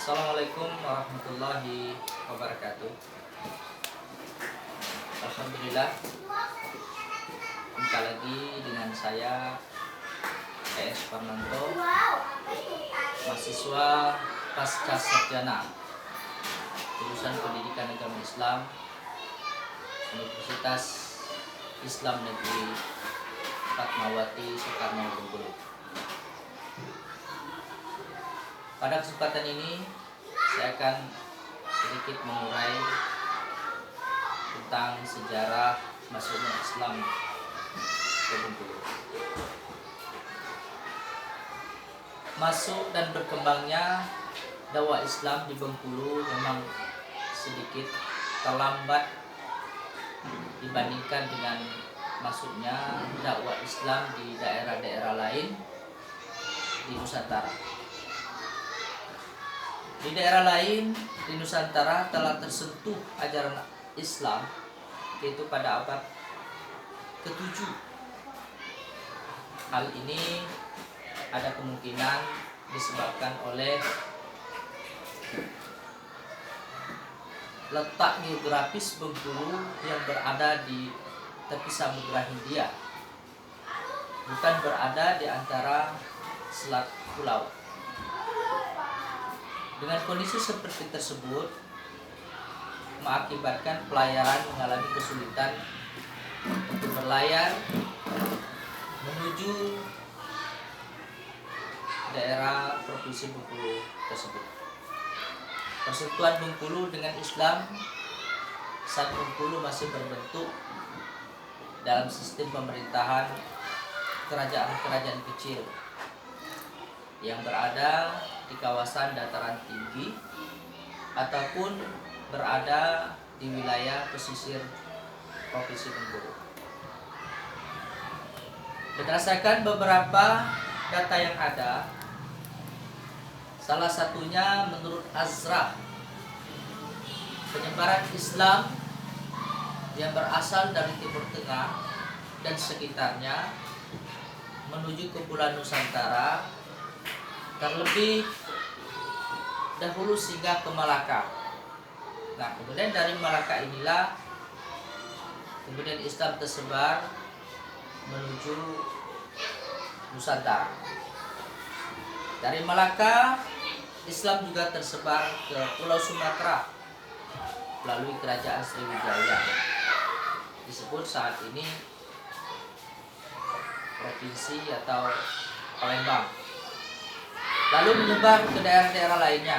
Assalamualaikum warahmatullahi wabarakatuh. Alhamdulillah, jumpa lagi dengan saya PS Parmanto, mahasiswa pasca sarjana jurusan Pendidikan Agama Islam Universitas Islam Negeri Fatmawati Soekarno Bengkulu. Pada kesempatan ini saya akan sedikit mengurai tentang sejarah masuknya Islam ke Bengkulu. Masuk dan berkembangnya dakwah Islam di Bengkulu memang sedikit terlambat dibandingkan dengan masuknya dakwah Islam di daerah-daerah lain di Nusantara. Di daerah lain di Nusantara telah tersentuh ajaran Islam, yaitu pada abad ke-7. Hal ini ada kemungkinan disebabkan oleh letak geografis Bengkulu yang berada di tepi Samudra Hindia, bukan berada di antara selat pulau. Dengan kondisi seperti tersebut mengakibatkan pelayaran mengalami kesulitan untuk berlayar menuju daerah provinsi Bengkulu tersebut. Persatuan Bengkulu dengan Islam saat Bengkulu masih berbentuk dalam sistem pemerintahan kerajaan-kerajaan kecil yang berada di kawasan dataran tinggi ataupun berada di wilayah pesisir provinsi Bengkulu. Berdasarkan beberapa data yang ada, salah satunya menurut Azra, penyebaran Islam yang berasal dari Timur Tengah dan sekitarnya menuju ke Pulau Nusantara terlebih dahulu singgah ke Malaka. Nah, kemudian dari Malaka inilah kemudian Islam tersebar menuju Nusantara. Dari Malaka, Islam juga tersebar ke Pulau Sumatera melalui Kerajaan Sriwijaya. Disebut saat ini provinsi atau Palembang. Lalu menyebar ke daerah-daerah lainnya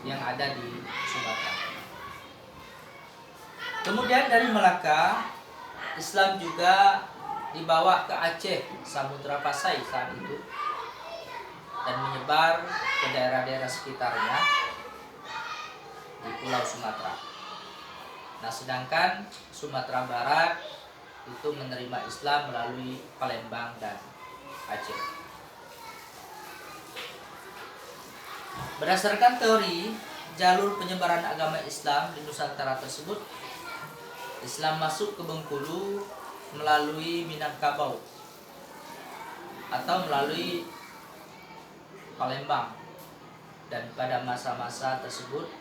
yang ada di Sumatera. Kemudian dari Malaka, Islam juga dibawa ke Aceh, Samudra Pasai saat itu, dan menyebar ke daerah-daerah sekitarnya di Pulau Sumatera. Nah, sedangkan Sumatera Barat itu menerima Islam melalui Palembang dan Aceh. Berdasarkan teori jalur penyebaran agama Islam di Nusantara tersebut, Islam masuk ke Bengkulu melalui Minangkabau atau melalui Palembang, dan pada masa-masa tersebut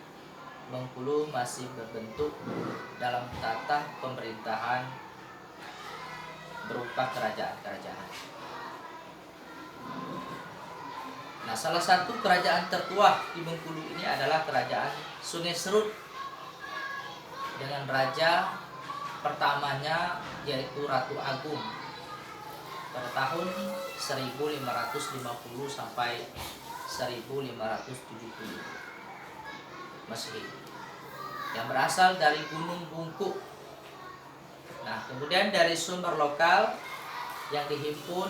Bengkulu masih berbentuk dalam tata pemerintahan berupa kerajaan-kerajaan. Nah, salah satu kerajaan tertua di Bengkulu ini adalah Kerajaan Sungai Serut dengan raja pertamanya yaitu Ratu Agung pada tahun 1550 sampai 1570 Masehi, yang berasal dari Gunung Bungkuk. Nah, kemudian dari sumber lokal yang dihimpun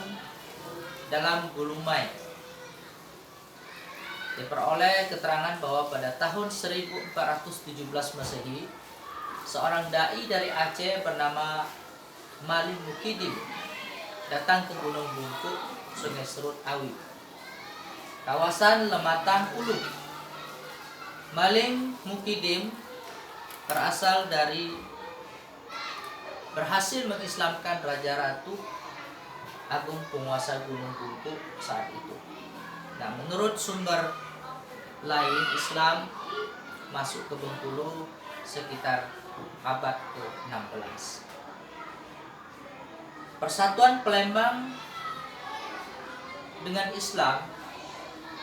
dalam Gulumai diperoleh keterangan bahwa pada tahun 1417 Masehi, seorang dai dari Aceh bernama Maling Mukidim datang ke Gunung Bungkuk, Sungai Serut Awi, kawasan Lematang Ulu. Maling Mukidim berhasil mengislamkan Raja Ratu Agung penguasa Gunung Bungkuk saat itu. Nah, menurut sumber lain Islam masuk ke Bengkulu sekitar abad ke-16. Persatuan Palembang dengan Islam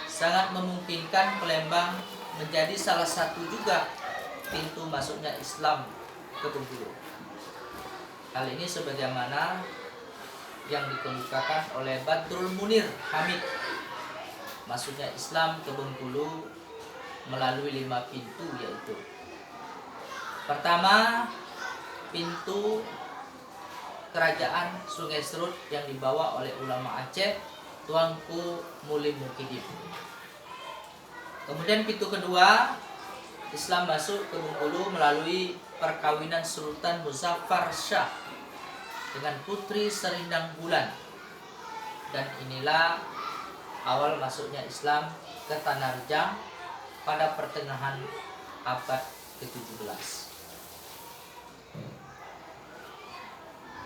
sangat memungkinkan Palembang menjadi salah satu juga pintu masuknya Islam ke Bengkulu. Hal ini sebagaimana yang dikemukakan oleh Badrul Munir Hamid, masuknya Islam ke Bengkulu melalui 5 pintu, yaitu pertama, pintu kerajaan Sungai Serut yang dibawa oleh ulama Aceh, Tuanku Mulim Mukidim. Kemudian pintu kedua, Islam masuk ke Bengkulu melalui perkawinan Sultan Muzaffar Shah dengan putri Serindang Bulan. Dan inilah awal masuknya Islam ke Tanah Rejang pada pertengahan abad ke-17.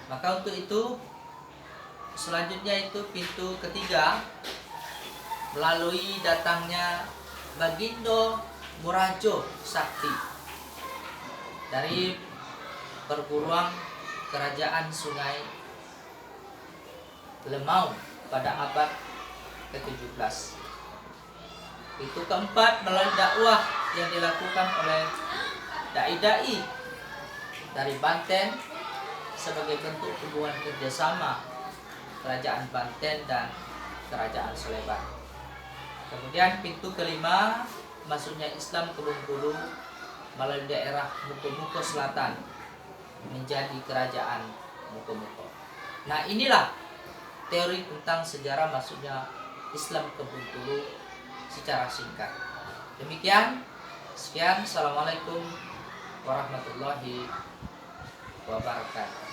Maka untuk itu selanjutnya itu pintu ketiga, melalui datangnya Bagindo Murajo Sakti dari perguruan kerajaan Sungai Lemau pada abad ke-17. Pintu keempat, melalui dakwah yang dilakukan oleh dai-dai dari Banten sebagai bentuk hubungan kerjasama kerajaan Banten dan kerajaan Sleman. Kemudian pintu kelima, masuknya Islam ke Bengkulu melalui daerah Mukomuko Selatan menjadi kerajaan Mukomuko. Nah, inilah teori tentang sejarah masuknya Islam ke Bengkulu secara singkat. Demikian, sekian. Assalamualaikum warahmatullahi wabarakatuh.